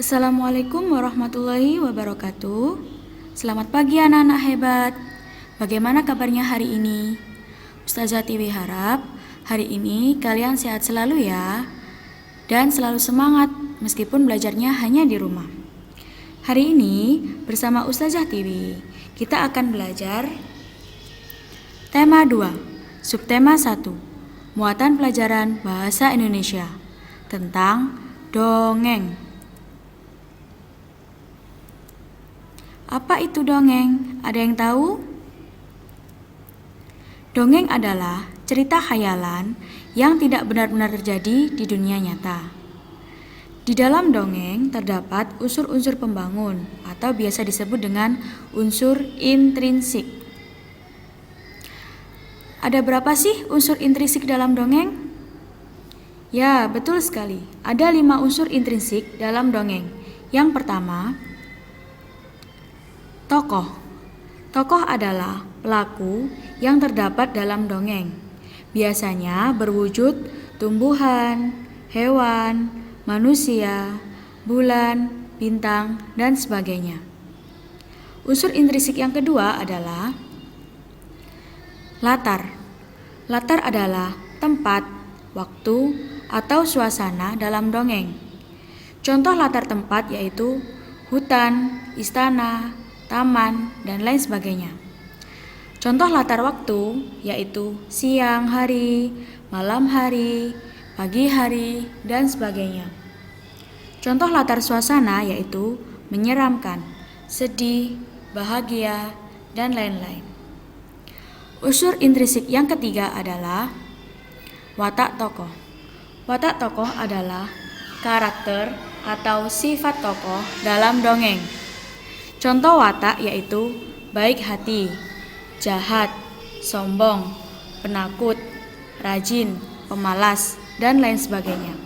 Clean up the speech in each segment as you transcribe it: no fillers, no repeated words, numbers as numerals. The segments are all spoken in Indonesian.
Assalamualaikum warahmatullahi wabarakatuh. Selamat pagi anak-anak hebat. Bagaimana kabarnya hari ini? Ustazah Tiwi harap hari ini kalian sehat selalu ya, dan selalu semangat meskipun belajarnya hanya di rumah. Hari ini bersama Ustazah Tiwi kita akan belajar tema 2, subtema 1, muatan pelajaran bahasa Indonesia tentang dongeng. Apa itu dongeng? Ada yang tahu? Dongeng adalah cerita khayalan yang tidak benar-benar terjadi di dunia nyata. Di dalam dongeng terdapat unsur-unsur pembangun atau biasa disebut dengan unsur intrinsik. Ada berapa sih unsur intrinsik dalam dongeng? Ya, betul sekali. Ada 5 unsur intrinsik dalam dongeng. Yang pertama, tokoh. Tokoh adalah pelaku yang terdapat dalam dongeng. Biasanya berwujud tumbuhan, hewan, manusia, bulan, bintang, dan sebagainya. Unsur intrinsik yang kedua adalah latar. Latar adalah tempat, waktu, atau suasana dalam dongeng. Contoh latar tempat yaitu hutan, istana, taman, dan lain sebagainya. Contoh latar waktu yaitu siang hari, malam hari, pagi hari, dan sebagainya. Contoh latar suasana yaitu menyeramkan, sedih, bahagia, dan lain-lain. Unsur intrinsik yang ketiga adalah watak tokoh. Watak tokoh adalah karakter atau sifat tokoh dalam dongeng. Contoh watak yaitu baik hati, jahat, sombong, penakut, rajin, pemalas, dan lain sebagainya.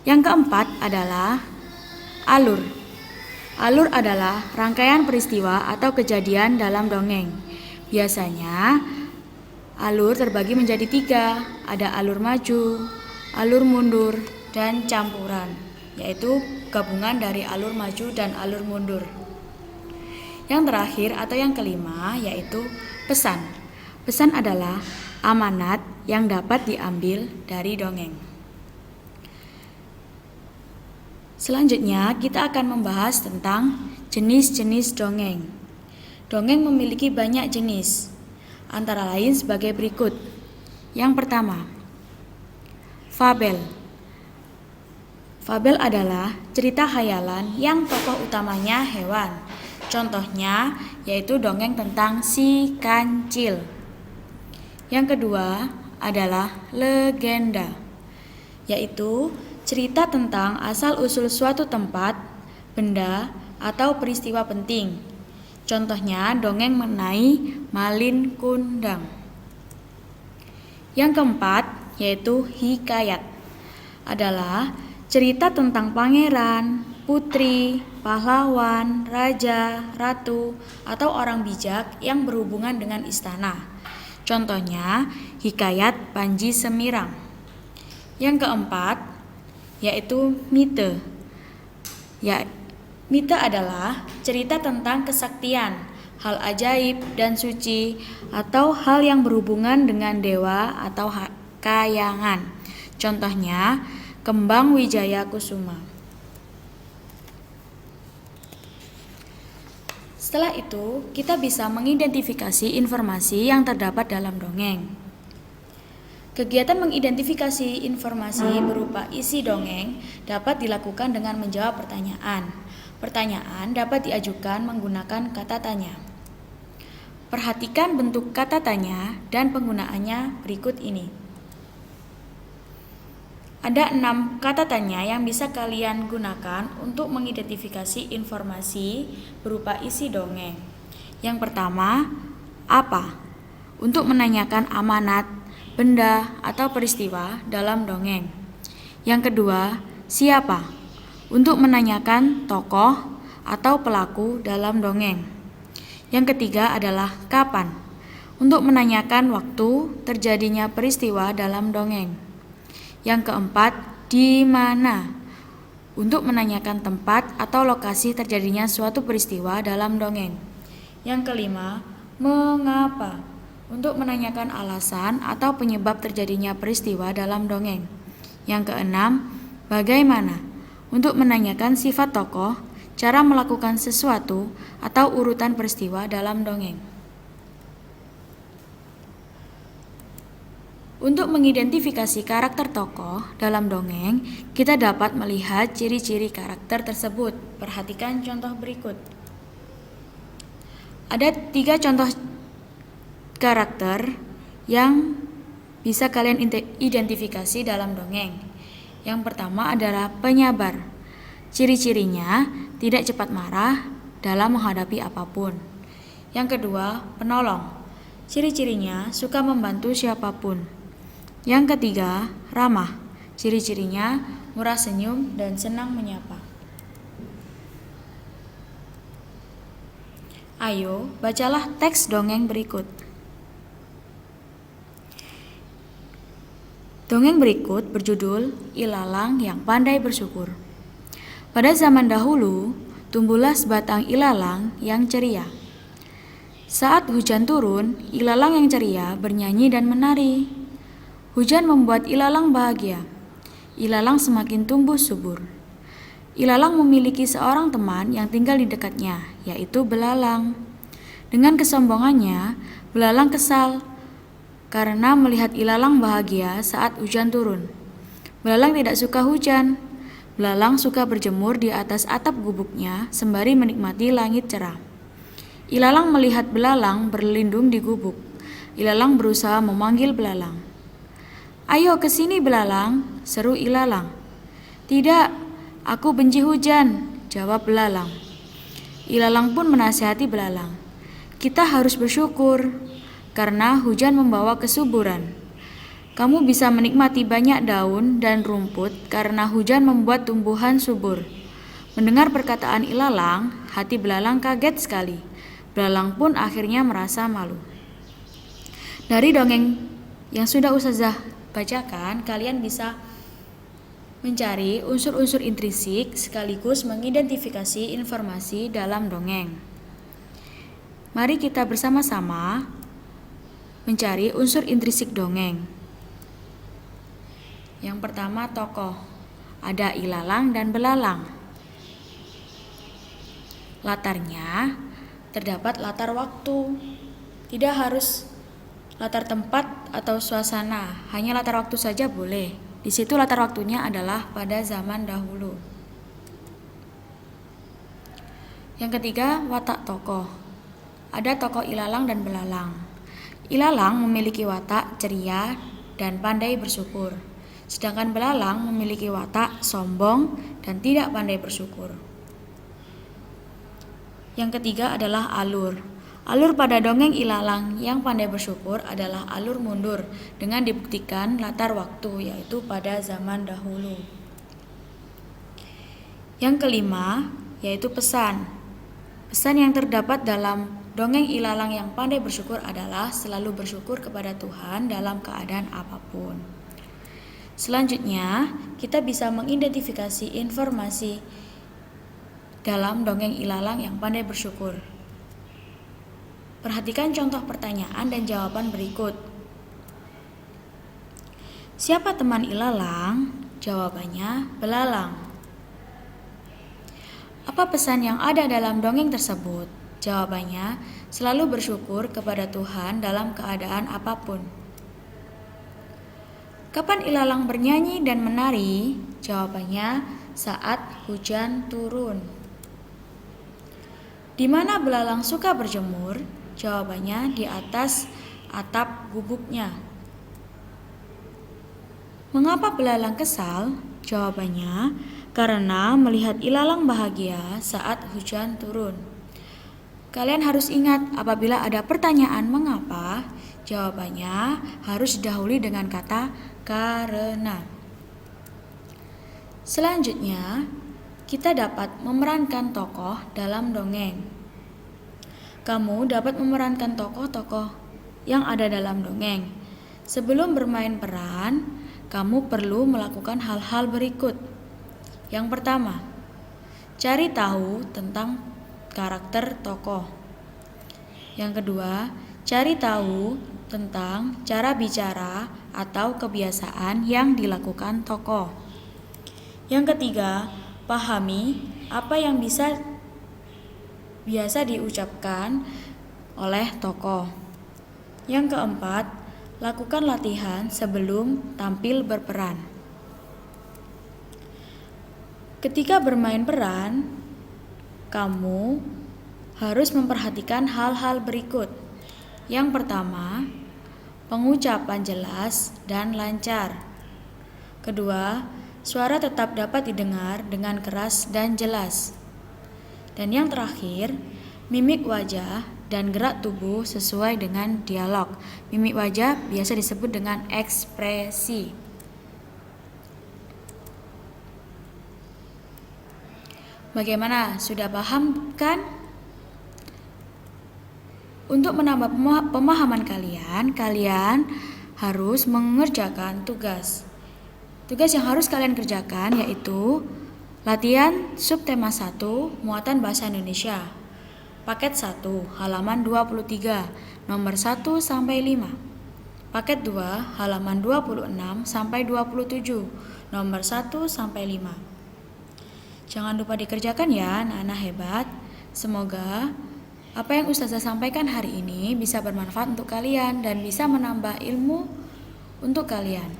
Yang keempat adalah alur. Alur adalah rangkaian peristiwa atau kejadian dalam dongeng. Biasanya alur terbagi menjadi 3, ada alur maju, alur mundur, dan campuran, yaitu gabungan dari alur maju dan alur mundur. Yang terakhir atau yang kelima yaitu pesan. Pesan adalah amanat yang dapat diambil dari dongeng. Selanjutnya kita akan membahas tentang jenis-jenis dongeng. Dongeng memiliki banyak jenis, antara lain sebagai berikut. Yang pertama, fabel. Fabel adalah cerita khayalan yang tokoh utamanya hewan. Contohnya yaitu dongeng tentang si kancil. Yang kedua adalah legenda, yaitu cerita tentang asal-usul suatu tempat, benda, atau peristiwa penting. Contohnya dongeng mengenai Malin Kundang. Yang keempat yaitu hikayat, adalah cerita tentang pangeran, putri, pahlawan, raja, ratu, atau orang bijak yang berhubungan dengan istana. Contohnya hikayat Panji Semirang. Yang keempat yaitu mite. Mite adalah cerita tentang kesaktian, hal ajaib dan suci, atau hal yang berhubungan dengan dewa atau kayangan. Contohnya Kembang Wijaya Kusuma. Setelah itu, kita bisa mengidentifikasi informasi yang terdapat dalam dongeng. Kegiatan mengidentifikasi informasi berupa isi dongeng dapat dilakukan dengan menjawab pertanyaan. Pertanyaan dapat diajukan menggunakan kata tanya. Perhatikan bentuk kata tanya dan penggunaannya berikut ini. Ada 6 kata tanya yang bisa kalian gunakan untuk mengidentifikasi informasi berupa isi dongeng. Yang pertama, apa? Untuk menanyakan amanat, benda, atau peristiwa dalam dongeng. Yang kedua, siapa? Untuk menanyakan tokoh atau pelaku dalam dongeng. Yang ketiga adalah kapan? Untuk menanyakan waktu terjadinya peristiwa dalam dongeng. Yang keempat, di mana? untuk menanyakan tempat atau lokasi terjadinya suatu peristiwa dalam dongeng. Yang kelima, mengapa, untuk menanyakan alasan atau penyebab terjadinya peristiwa dalam dongeng. Yang keenam, bagaimana, untuk menanyakan sifat tokoh, cara melakukan sesuatu, atau urutan peristiwa dalam dongeng. Untuk mengidentifikasi karakter tokoh dalam dongeng, kita dapat melihat ciri-ciri karakter tersebut. Perhatikan contoh berikut. Ada 3 contoh karakter yang bisa kalian identifikasi dalam dongeng. Yang pertama adalah penyabar. Ciri-cirinya tidak cepat marah dalam menghadapi apapun. Yang kedua, penolong. Ciri-cirinya suka membantu siapapun. Yang ketiga, ramah. Ciri-cirinya murah senyum dan senang menyapa. Ayo, bacalah teks dongeng berikut. Dongeng berikut berjudul Ilalang yang Pandai Bersyukur. Pada zaman dahulu, tumbuhlah sebatang ilalang yang ceria. Saat hujan turun, ilalang yang ceria bernyanyi dan menari. Hujan membuat ilalang bahagia. Ilalang semakin tumbuh subur. Ilalang memiliki seorang teman yang tinggal di dekatnya, yaitu belalang. Dengan kesombongannya, belalang kesal karena melihat ilalang bahagia saat hujan turun. Belalang tidak suka hujan. Belalang suka berjemur di atas atap gubuknya sembari menikmati langit cerah. Ilalang melihat belalang berlindung di gubuk. Ilalang berusaha memanggil belalang. "Ayo ke sini belalang," seru ilalang. "Tidak, aku benci hujan," jawab belalang. Ilalang pun menasihati belalang. "Kita harus bersyukur, karena hujan membawa kesuburan. Kamu bisa menikmati banyak daun dan rumput karena hujan membuat tumbuhan subur." Mendengar perkataan ilalang, hati belalang kaget sekali. Belalang pun akhirnya merasa malu. Dari dongeng yang sudah Ustazah bacakan, kalian bisa mencari unsur-unsur intrinsik sekaligus mengidentifikasi informasi dalam dongeng. Mari kita bersama-sama mencari unsur intrinsik dongeng. Yang pertama, tokoh. Ada ilalang dan belalang. Latarnya terdapat latar waktu. Tidak harus latar tempat atau suasana, hanya latar waktu saja boleh. Di situ latar waktunya adalah pada zaman dahulu. Yang ketiga, watak tokoh. Ada tokoh ilalang dan belalang. Ilalang memiliki watak ceria dan pandai bersyukur, sedangkan belalang memiliki watak sombong dan tidak pandai bersyukur. Yang ketiga adalah alur. Alur pada dongeng ilalang yang pandai bersyukur adalah alur mundur dengan dibuktikan latar waktu, yaitu pada zaman dahulu. Yang kelima, yaitu pesan. Pesan yang terdapat dalam dongeng ilalang yang pandai bersyukur adalah selalu bersyukur kepada Tuhan dalam keadaan apapun. Selanjutnya, kita bisa mengidentifikasi informasi dalam dongeng ilalang yang pandai bersyukur. Perhatikan contoh pertanyaan dan jawaban berikut. Siapa teman ilalang? Jawabannya, belalang. Apa pesan yang ada dalam dongeng tersebut? Jawabannya, selalu bersyukur kepada Tuhan dalam keadaan apapun. Kapan ilalang bernyanyi dan menari? Jawabannya, saat hujan turun. Di mana belalang suka berjemur? Jawabannya, di atas atap gubuknya. Mengapa belalang kesal? Jawabannya, karena melihat ilalang bahagia saat hujan turun. Kalian harus ingat, apabila ada pertanyaan mengapa, jawabannya harus didahului dengan kata karena. Selanjutnya, kita dapat memerankan tokoh dalam dongeng. Kamu dapat memerankan tokoh-tokoh yang ada dalam dongeng. Sebelum bermain peran, kamu perlu melakukan hal-hal berikut. Yang pertama, cari tahu tentang karakter tokoh. Yang kedua, cari tahu tentang cara bicara atau kebiasaan yang dilakukan tokoh. Yang ketiga, pahami apa yang biasa diucapkan oleh tokoh. Yang keempat, lakukan latihan sebelum tampil berperan. Ketika bermain peran, kamu harus memperhatikan hal-hal berikut. Yang pertama, pengucapan jelas dan lancar. Kedua, suara tetap dapat didengar dengan keras dan jelas. Dan yang terakhir, mimik wajah dan gerak tubuh sesuai dengan dialog. Mimik wajah biasa disebut dengan ekspresi. Bagaimana? Sudah paham kan? Untuk menambah pemahaman kalian harus mengerjakan tugas. Tugas yang harus kalian kerjakan yaitu latihan subtema 1 muatan bahasa Indonesia. Paket 1 halaman 23 nomor 1 sampai 5. Paket 2 halaman 26 sampai 27 nomor 1 sampai 5. Jangan lupa dikerjakan ya anak-anak hebat. Semoga apa yang Ustazah sampaikan hari ini bisa bermanfaat untuk kalian dan bisa menambah ilmu untuk kalian.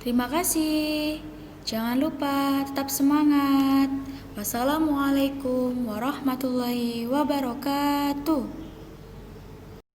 Terima kasih. Jangan lupa tetap semangat. Wassalamualaikum warahmatullahi wabarakatuh.